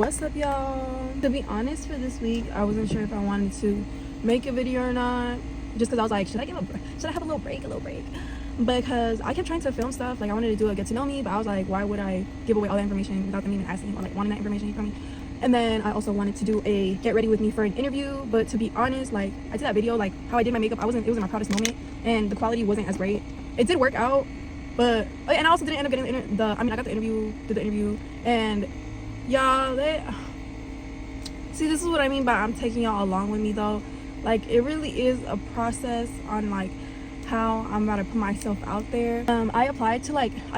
What's up, y'all? To be honest, for this week I wasn't sure if I wanted to make a video or not, just because I was like, should I have a little break, because I kept trying to film stuff. Like, I wanted to do a get to know me, but I was like, why would I give away all that information without them even asking or like wanting that information from me? And then I also wanted to do a get ready with me for an interview, but to be honest, like, I did that video, like how I did my makeup, it wasn't my proudest moment, and the quality wasn't as great. It did work out, but and I also didn't end up getting I got the interview, did the interview, and y'all, see, this is what I mean by I'm taking y'all along with me though. Like, it really is a process on like how I'm about to put myself out there. I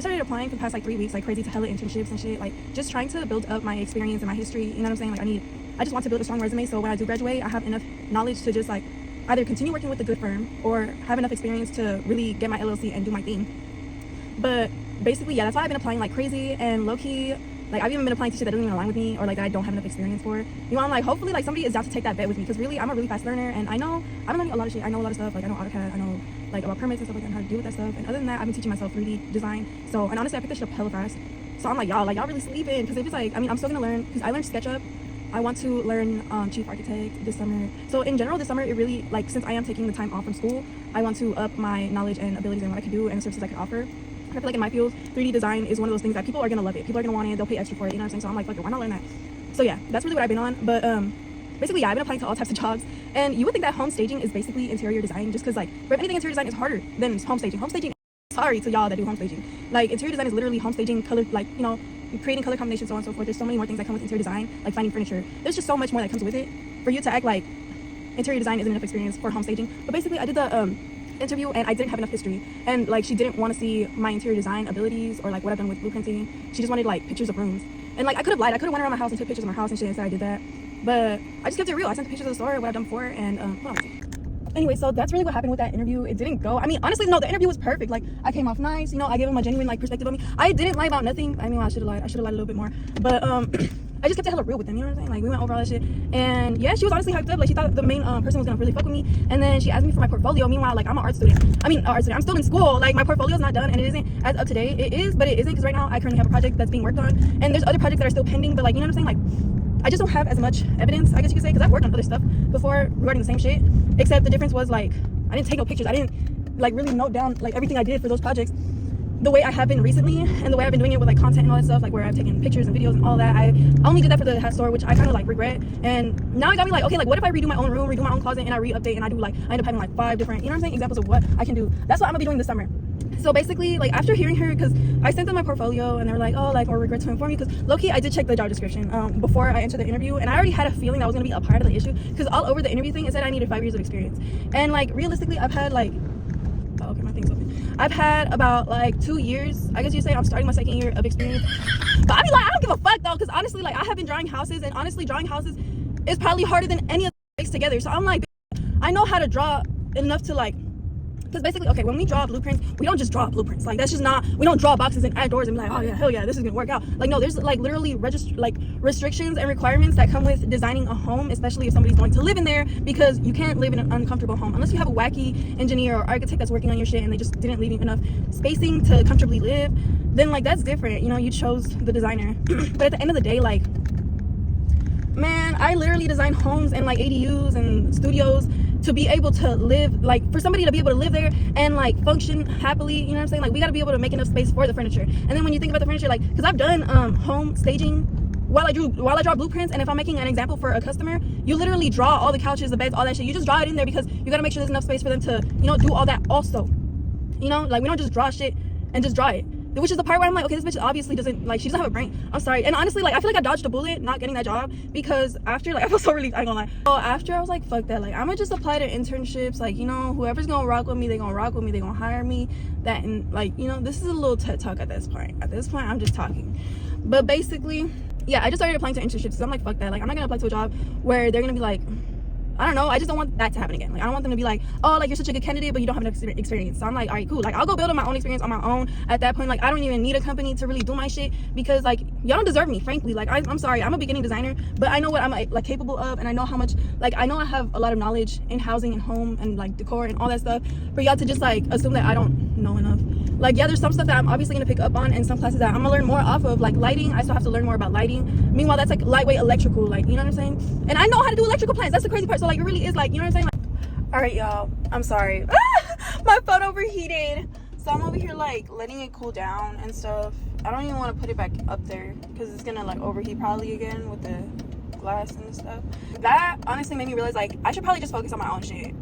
started applying for the past like 3 weeks like crazy to hella internships and shit, like just trying to build up my experience and my history, you know what I'm saying? Like, I just want to build a strong resume so when I do graduate I have enough knowledge to just like either continue working with a good firm or have enough experience to really get my LLC and do my thing. But basically, yeah, that's why I've been applying like crazy, and low-key, like, I've even been applying to shit that doesn't even align with me or like that I don't have enough experience for. You know, I'm like, hopefully like somebody is down to take that bet with me, because really I'm a really fast learner, and I'm learning a lot of shit. I know a lot of stuff, like I know AutoCAD, I know like about permits and stuff like that, and how to deal with that stuff. And other than that, I've been teaching myself 3D design. So, and honestly, I picked this shit up hella fast. So I'm like, y'all really sleeping, because if it's like, I mean, I'm still gonna learn, because I learned SketchUp. I want to learn Chief Architect this summer. So in general, this summer, it really, like, since I am taking the time off from school, I want to up my knowledge and abilities and what I can do and the services I can offer. I feel like in my field, 3D design is one of those things that people are gonna love it. People are gonna want it. They'll pay extra for it. You know what I'm saying? So I'm like, fuck it, why not learn that? So yeah, that's really what I've been on. But basically, yeah, I've been applying to all types of jobs. And you would think that home staging is basically interior design, just because like, for anything interior design is harder than home staging. Home staging, sorry to y'all that do home staging. Like, interior design is literally home staging, color, like, you know, creating color combinations, so on and so forth. There's so many more things that come with interior design, like finding furniture. There's just so much more that comes with it for you to act like interior design isn't enough experience for home staging. But basically, I did the interview and I didn't have enough history, and like, she didn't want to see my interior design abilities or like what I've done with blueprinting. She just wanted like pictures of rooms, and like, I could have lied. I could have went around my house and took pictures of my house and shit and said I did that, but I just kept it real. I sent the pictures of the store, what I've done before, and hold on. Anyway, so that's really what happened with that interview. It didn't go, I mean, honestly, no, the interview was perfect. Like, I came off nice, you know, I gave him a genuine like perspective of me. I didn't lie about nothing. I mean, well, I should have lied a little bit more, but I just kept it hella real with them, you know what I'm saying? Like, we went over all that shit, and yeah, she was honestly hyped up. Like, she thought the main person was gonna really fuck with me, and then she asked me for my portfolio. Meanwhile, like, I'm an art student. I'm still in school. Like, my portfolio's not done, and it isn't as up to date. It is, but it isn't, because right now I currently have a project that's being worked on, and there's other projects that are still pending, but like, you know what I'm saying? Like, I just don't have as much evidence, I guess you could say, because I've worked on other stuff before regarding the same shit, except the difference was like, I didn't take no pictures. I didn't like really note down like everything I did for those projects the way I have been recently, and the way I've been doing it with like content and all that stuff, like where I've taken pictures and videos and all that. I only did that for the hat store, which I kind of like regret. And now it got me like, okay, like, what if I redo my own room, redo my own closet, and I re-update, and I end up having like 5 different, you know what I'm saying, examples of what I can do. That's what I'm gonna be doing this summer. So basically, like, after hearing her, because I sent them my portfolio and they were like, oh, like, or regret to inform you, because low-key I did check the job description before I entered the interview, and I already had a feeling that was gonna be a part of the issue, because all over the interview thing it said I needed 5 years of experience, and like, realistically, I've had like, oh, okay, my thing's open. I've had about like 2 years, I guess you'd say. I'm starting my 2nd year of experience, but I mean, like, I don't give a fuck though, because honestly, like, I have been drawing houses, and honestly, drawing houses is probably harder than any of the mixed together. So I'm like, I know how to draw enough to like, because basically, okay, when we draw blueprints, we don't just draw blueprints. Like, that's just not, we don't draw boxes and add doors and be like, oh yeah, hell yeah, this is gonna work out. Like, no, there's like literally restrictions and requirements that come with designing a home, especially if somebody's going to live in there, because you can't live in an uncomfortable home unless you have a wacky engineer or architect that's working on your shit and they just didn't leave you enough spacing to comfortably live. Then like, that's different, you know, you chose the designer. But at the end of the day, like, man, I literally design homes and like ADUs and studios to be able to live, like, for somebody to be able to live there and like function happily, you know what I'm saying? Like, we got to be able to make enough space for the furniture. And then when you think about the furniture, like, because I've done home staging while I draw blueprints, and if I'm making an example for a customer, you literally draw all the couches, the beds, all that shit. You just draw it in there because you got to make sure there's enough space for them to, you know, do all that also, you know? Like, we don't just draw shit and just draw it, which is the part where I'm like, okay, this bitch obviously doesn't, like, she doesn't have a brain. I'm sorry. And honestly, like, I feel like I dodged a bullet not getting that job, because after, like, I was so relieved, I ain't gonna lie. So after, I was like, fuck that, like, I'm gonna just apply to internships. Like, you know, whoever's gonna rock with me, they gonna rock with me, they gonna hire me. That, and like, you know, this is a little TED talk at this point. I'm just talking. But basically, yeah, I just started applying to internships because I'm like, fuck that. Like, I'm not gonna apply to a job where they're gonna be like, I don't know, I just don't want that to happen again. Like, I don't want them to be like, oh, like, you're such a good candidate, but you don't have enough experience. So I'm like, all right, cool. Like, I'll go build up my own experience on my own. At that point, like, I don't even need a company to really do my shit, because like, y'all don't deserve me, frankly. Like, I'm sorry, I'm a beginning designer, but I know what I'm like capable of, and I know how much, like, I know I have a lot of knowledge in housing and home and like decor and all that stuff, for y'all to just like assume that I don't know enough. Like, yeah, there's some stuff that I'm obviously gonna pick up on, and some classes that I'm gonna learn more off of, like lighting. I still have to learn more about lighting. Meanwhile, that's like lightweight electrical, like, you know what I'm saying? And I know how to do electrical plans. That's the crazy part. So like, it really is like, you know what I'm saying? Like, all right, y'all, I'm sorry. My phone overheated, so I'm over here like letting it cool down and stuff. I don't even want to put it back up there because it's gonna like overheat probably again with the glass and stuff. That honestly made me realize like I should probably just focus on my own shit.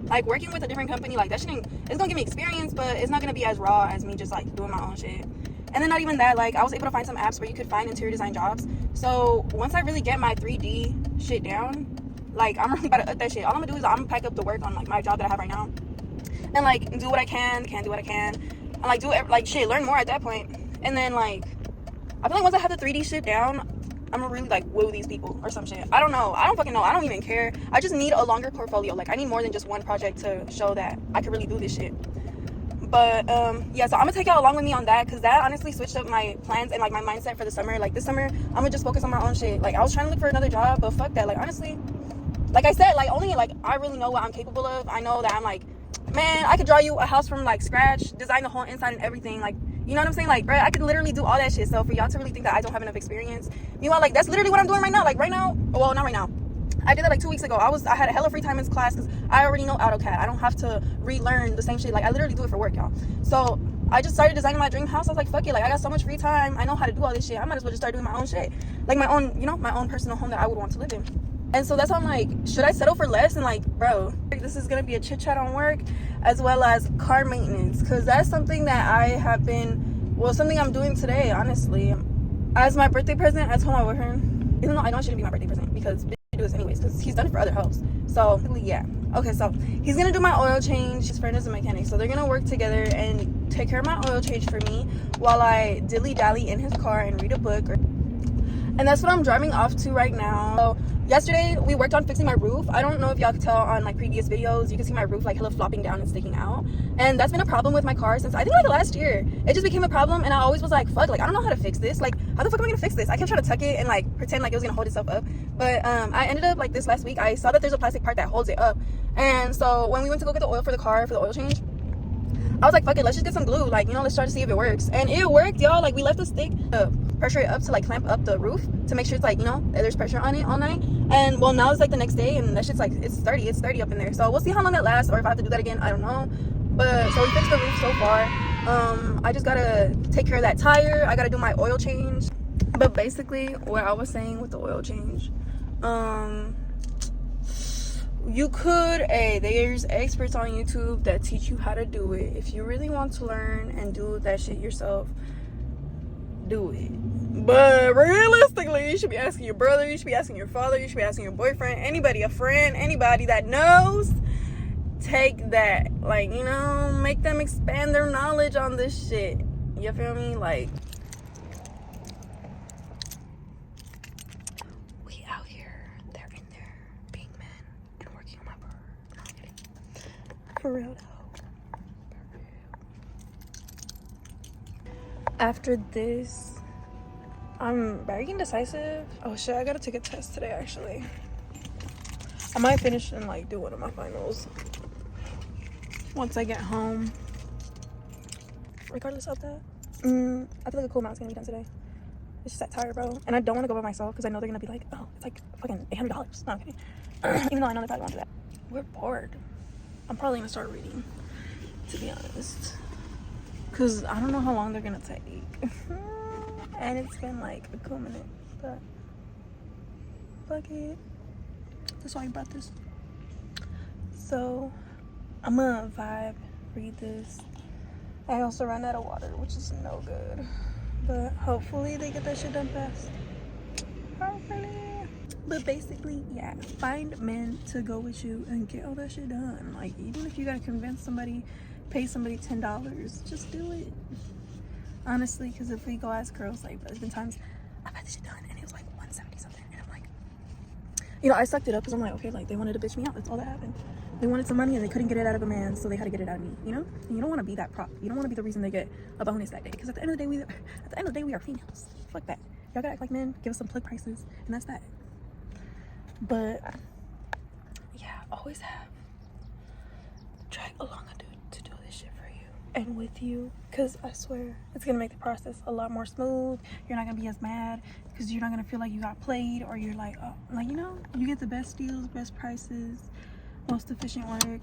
Like, working with a different company, like, that shit it's gonna give me experience, but it's not gonna be as raw as me just like doing my own shit. And then not even that, like, I was able to find some apps where you could find interior design jobs. So once I really get my 3D shit down, like, I'm really about to up that shit. All I'm gonna do is I'm gonna pack up the work on like my job that I have right now, and like do what I can do what I can, and like do it, like, shit, learn more at that point. And then like I feel like once I have the 3D shit down, I'm gonna really like woo these people or some shit. I don't know. I don't fucking know. I don't even care. I just need a longer portfolio. Like, I need more than just one project to show that I could really do this shit. But yeah, so I'm gonna take y'all along with me on that, because that honestly switched up my plans and like my mindset for the summer. Like, this summer I'm gonna just focus on my own shit. Like, I was trying to look for another job, but fuck that. Like, honestly, like I said, like, only like I really know what I'm capable of. I know that I'm like, man, I could draw you a house from like scratch, design the whole inside and everything. Like, you know what I'm saying? Like, bro, I could literally do all that shit. So for y'all to really think that I don't have enough experience, meanwhile, like, that's literally what I'm doing right now. Like, right now, well, not right now, I did that like 2 weeks ago. I had a hella free time in class because I already know AutoCAD. I don't have to relearn the same shit. Like, I literally do it for work, y'all. So I just started designing my dream house. I was like, fuck it, like, I got so much free time, I know how to do all this shit, I might as well just start doing my own shit, like my own, you know, my own personal home that I would want to live in. And so that's why I'm like, should I settle for less? And like, bro, this is gonna be a chit chat on work as well as car maintenance, because that's something that I have been, well, something I'm doing today, honestly. As my birthday present, I told my boyfriend, even though I know it shouldn't be my birthday present because bitch do this anyways, because he's done it for other hoes. So yeah, okay, so he's gonna do my oil change. His friend is a mechanic, so they're gonna work together and take care of my oil change for me while I dilly-dally in his car and read a book. And that's what I'm driving off to right now. So yesterday we worked on fixing my roof. I don't know if y'all could tell on like previous videos, you can see my roof like hella flopping down and sticking out, and that's been a problem with my car since I think like last year. It just became a problem, and I always was like, fuck, like, I don't know how to fix this. Like, how the fuck am I gonna fix this? I kept trying to tuck it and like pretend like it was gonna hold itself up, but I ended up like this last week I saw that there's a plastic part that holds it up. And so when we went to go get the oil for the car for the oil change, I was like, fuck it, let's just get some glue, like, you know, let's try to see if it works. And it worked, y'all. Like, we left the stick pressure it up to like clamp up the roof to make sure it's like, you know, there's pressure on it all night. And well, now it's like the next day and that shit's like, it's sturdy up in there. So we'll see how long that lasts, or if I have to do that again, I don't know. But so we fixed the roof so far. I just gotta take care of that tire. I gotta do my oil change. But basically what I was saying with the oil change, you could, there's experts on YouTube that teach you how to do it. If you really want to learn and do that shit yourself, do it. But realistically, you should be asking your brother, you should be asking your father, you should be asking your boyfriend, anybody, a friend, anybody that knows. Take that, like, you know, make them expand their knowledge on this shit. You feel me? Like, we out here, they're in there being men and working on my bird. No, I'm kidding. For real though. After this, I'm very indecisive. Oh shit, I gotta take a test today actually. I might finish and like do one of my finals once I get home. Regardless of that, I feel like a cool amount's gonna be done today. It's just that tire, bro. And I don't want to go by myself because I know they're gonna be like, oh, it's like fucking $800. No, I'm kidding. Even though I know they probably won't do that. We're bored. I'm probably gonna start reading, to be honest, because I don't know how long they're gonna take. And it's been like a cool minute, but fuck it. That's why I brought this. So I'm gonna vibe, read this. I also ran out of water, which is no good, but hopefully they get that shit done fast. Hopefully. But basically, yeah, find men to go with you and get all that shit done. Like, even if you gotta convince somebody, pay somebody $10, just do it. Honestly, because if we go as girls, like, there's been times I've had this shit done and it was like 170 something, and I'm like, you know, I sucked it up because I'm like, okay, like, they wanted to bitch me out. That's all that happened. They wanted some money and they couldn't get it out of a man, so they had to get it out of me, you know? And you don't want to be that prop. You don't want to be the reason they get a bonus that day, because at the end of the day, we are females. Fuck that. Y'all gotta act like men, give us some plug prices, and that's that. But yeah, always have drag along a dude to do this shit for you. and with you, because I swear it's gonna make the process a lot more smooth. You're not gonna be as mad because you're not gonna feel like you got played, or you're like, oh, like, you know, you get the best deals, best prices, most efficient work.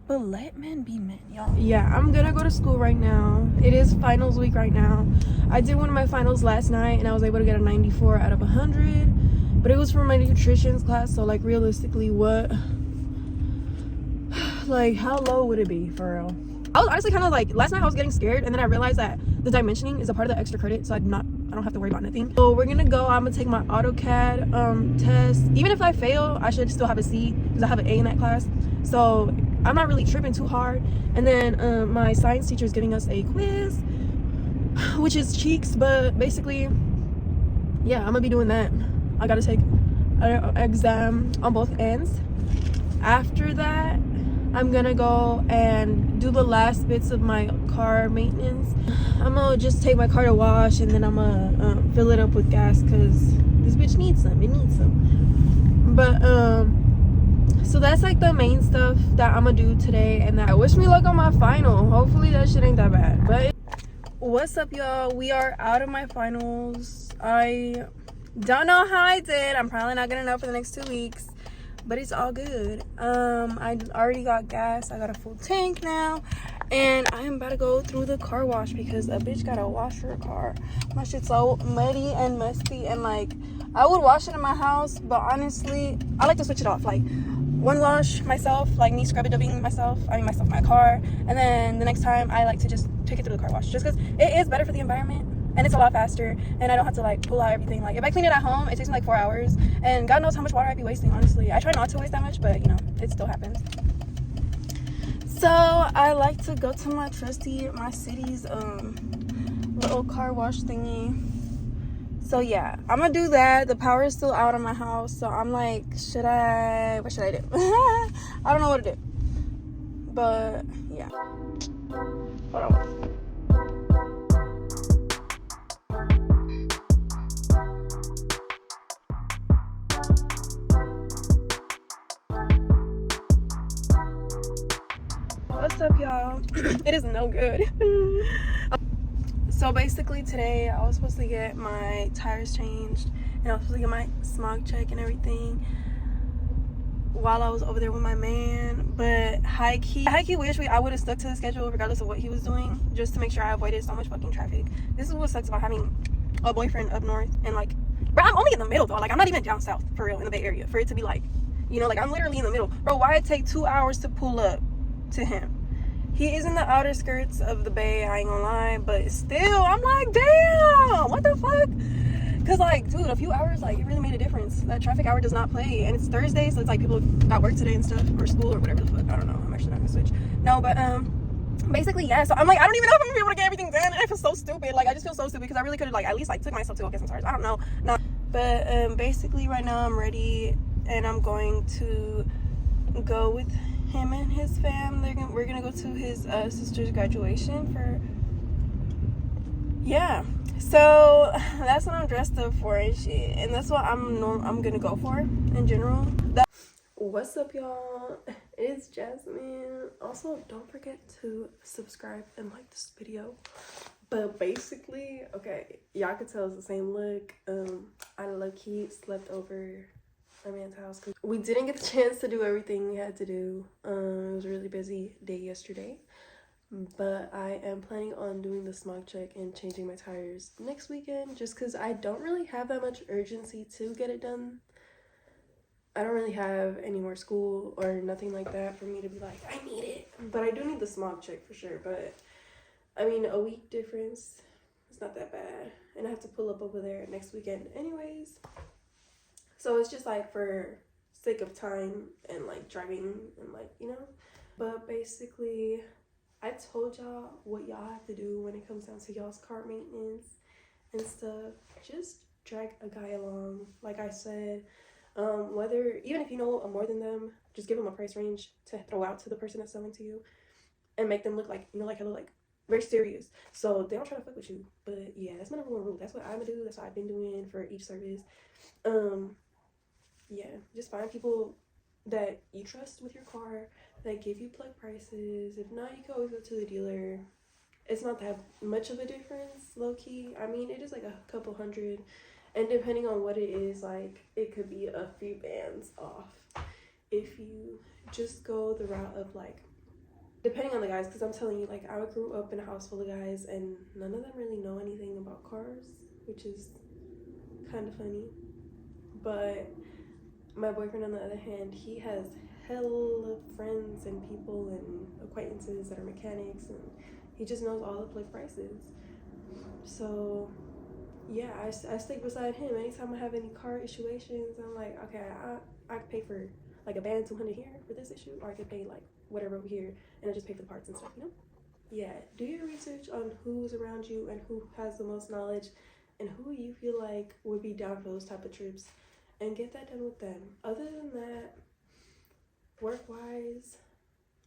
But let men be men, y'all. Yeah, I'm gonna go to school right now. It is finals week right now. I did one of my finals last night and I was able to get a 94 out of 100, but it was for my nutrition class. So like realistically, what, like how low would it be for real? I was honestly kind of like, last night I was getting scared, and then I realized that the dimensioning is a part of the extra credit, so I don't have to worry about nothing. So we're gonna go. I'm gonna take my AutoCAD test. Even if I fail, I should still have a C because I have an A in that class. So I'm not really tripping too hard. And then my science teacher is giving us a quiz, which is cheeks, but basically, yeah, I'm gonna be doing that. I gotta take an exam on both ends. After that, I'm gonna go and do the last bits of my car maintenance. I'm gonna just take my car to wash, and then I'm gonna fill it up with gas because this bitch needs some. It needs some. But so that's like the main stuff that I'm gonna do today, and that, wish me luck on my final. Hopefully that shit ain't that bad. But what's up, y'all? We are out of my finals. I don't know how I did. I'm probably not gonna know for the next 2 weeks, but it's all good. I already got gas. I got a full tank now, and I am about to go through the car wash because a bitch gotta wash her car. My shit's so muddy and musty, and like, I would wash it in my house, but honestly I like to switch it off. Like, one wash myself, like me scrub-a-dubbing myself, my car, and then the next time I like to just take it through the car wash, just because it is better for the environment and it's a lot faster, and I don't have to like pull out everything. Like, if I clean it at home, it takes me like 4 hours, and God knows how much water I'd be wasting. Honestly, I try not to waste that much, but you know, it still happens. So I like to go to my trusty, my city's little car wash thingy. So yeah, I'm gonna do that. The power is still out of my house, so I'm like, what should I do? I don't know what to do, but yeah. Hold on. What's up, y'all? It is no good. So basically today I was supposed to get my tires changed, and I was supposed to get my smog check and everything while I was over there with my man, but high-key wish I would have stuck to the schedule regardless of what he was doing, just to make sure I avoided so much fucking traffic. This is what sucks about having a boyfriend up north, and like, bro, I'm only in the middle though. Like, I'm not even down south for real in the Bay Area for it to be like, you know, like, I'm literally in the middle. Bro, why it take 2 hours to pull up to him? He is in the outer skirts of the Bay, I ain't gonna lie, but still, I'm like, damn, what the fuck? Because, like, dude, a few hours, like, it really made a difference. That traffic hour does not play, and it's Thursday, so it's like people got work today and stuff, or school, or whatever the fuck, I don't know, I'm actually not gonna switch. No, but, basically, yeah, so I'm like, I don't even know if I'm gonna be able to get everything done, and I feel so stupid. Like, I just feel so stupid, because I really could have, like, at least, like, took myself to go get some tires. I don't know. No. But, basically, right now, I'm ready, and I'm going to go with him and his fam. We're gonna go to his sister's graduation for, yeah. So that's what I'm dressed up for and shit, and that's what I'm gonna go for in general. What's up, y'all? It's Jasmine. Also, don't forget to subscribe and like this video. But basically, okay, y'all could tell it's the same look. I low-key slept over my man's house because we didn't get the chance to do everything we had to do. It was a really busy day yesterday, but I am planning on doing the smog check and changing my tires next weekend, just because I don't really have that much urgency to get it done. I don't really have any more school or nothing like that for me to be like, I need it, but I do need the smog check for sure. But I mean, a week difference, it's not that bad, and I have to pull up over there next weekend anyways. So it's just like for sake of time and like driving and like, you know. But basically, I told y'all what y'all have to do when it comes down to y'all's car maintenance and stuff. Just drag a guy along. Like I said, whether, even if you know more than them, just give them a price range to throw out to the person that's selling to you and make them look like, you know, like hella like very serious, so they don't try to fuck with you. But yeah, that's my number one rule. That's what I'm gonna do. That's what I've been doing for each service. Yeah, just find people that you trust with your car, that give you plug prices. If not, you can always go to the dealer. It's not that much of a difference, low key. I mean, it is like a couple hundred, and depending on what it is, like it could be a few bands off if you just go the route of like, depending on the guys, because I'm telling you, like, I grew up in a house full of guys and none of them really know anything about cars, which is kind of funny. But my boyfriend, on the other hand, he has hell of friends and people and acquaintances that are mechanics, and he just knows all the plug prices. So yeah, I stick beside him anytime I have any car issuations. I'm like, okay, I could pay for like a band 200 here for this issue, or I could pay like whatever over here and I just pay for the parts and stuff, you know? Yeah, do your research on who's around you and who has the most knowledge and who you feel like would be down for those type of trips, and get that done with them. Other than that, work-wise,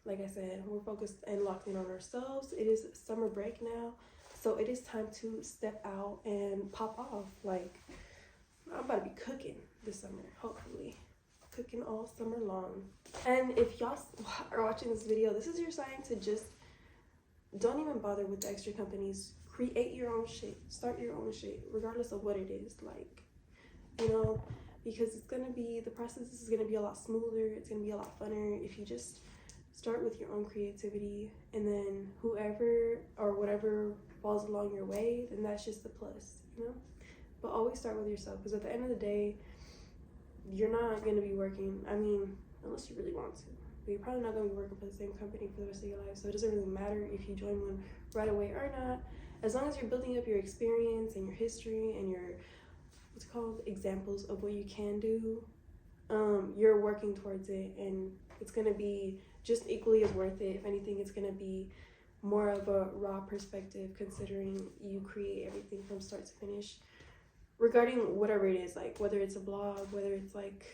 like I said, we're focused and locked in on ourselves. It is summer break now, so it is time to step out and pop off. Like, I'm about to be cooking this summer, hopefully. Cooking all summer long. And if y'all are watching this video, this is your sign to just don't even bother with the extra companies. Create your own shit. Start your own shit, regardless of what it is. Like, you know, because it's gonna be, the process is gonna be a lot smoother. It's gonna be a lot funner if you just start with your own creativity, and then whoever or whatever falls along your way, then that's just the plus, you know? But always start with yourself, because at the end of the day, you're not going to be working, I mean, unless you really want to, but you're probably not going to be working for the same company for the rest of your life. So it doesn't really matter if you join one right away or not, as long as you're building up your experience and your history and your, what's it called, examples of what you can do. You're working towards it, and it's going to be just equally as worth it. If anything, it's going to be more of a raw perspective, considering you create everything from start to finish regarding whatever it is, like whether it's a blog, whether it's like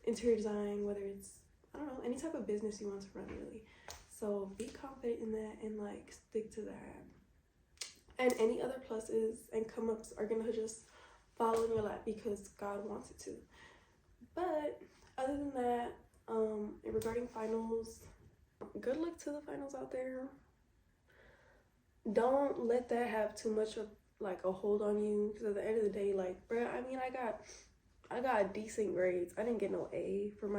interior design, whether it's, I don't know, any type of business you want to run, really. So be confident in that and like stick to that. And any other pluses and come ups are gonna just fall in your lap because God wants it to. But other than that, regarding finals, good luck to the finals out there. Don't let that have too much of like a hold on you, because at the end of the day, like, bruh, I mean, I got decent grades. I didn't get no A for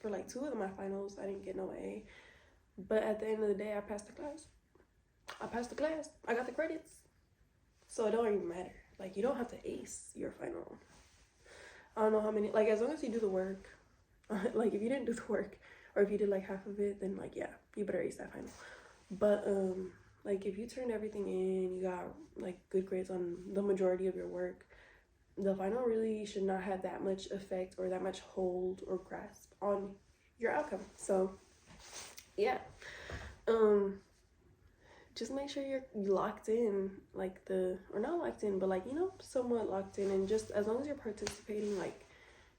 like 2 of my finals. I didn't get no A, but at the end of the day, I passed the class. I got the credits, so it don't even matter. Like, you don't have to ace your final. I don't know how many, like, as long as you do the work. Like, if you didn't do the work, or if you did like half of it, then like, yeah, you better ace that final. But like, if you turned everything in, you got like good grades on the majority of your work, the final really should not have that much effect or that much hold or grasp on your outcome. So yeah, just make sure you're locked in, like or not locked in, but like, you know, somewhat locked in, and just as long as you're participating, like,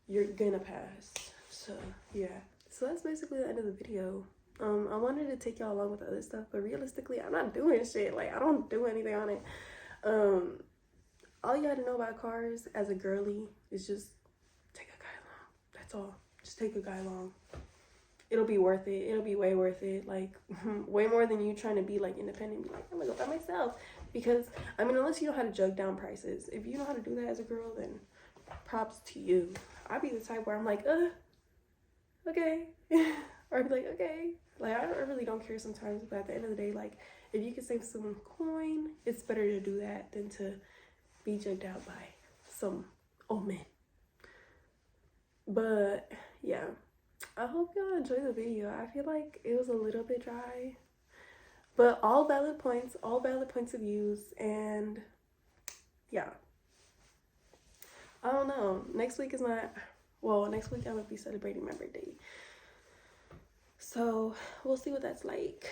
you're gonna pass. So yeah, so that's basically the end of the video. I wanted to take y'all along with the other stuff, but realistically, I'm not doing shit. Like, I don't do anything on it. All you gotta know about cars as a girly is just take a guy along. That's all. Just take a guy along. It'll be worth it. It'll be way worth it. Like, way more than you trying to be like independent. Be like, I'm gonna go by myself. Because, I mean, unless you know how to jug down prices. If you know how to do that as a girl, then props to you. I'd be the type where I'm like, okay. Or I'd be like, okay. Like, I really don't care sometimes, but at the end of the day, like, if you can save some coin, it's better to do that than to be jugged out by some old man. But yeah, I hope y'all enjoyed the video. I feel like it was a little bit dry, but all valid points of views, and yeah. I don't know. Next week I'm gonna be celebrating my birthday. So we'll see what that's like.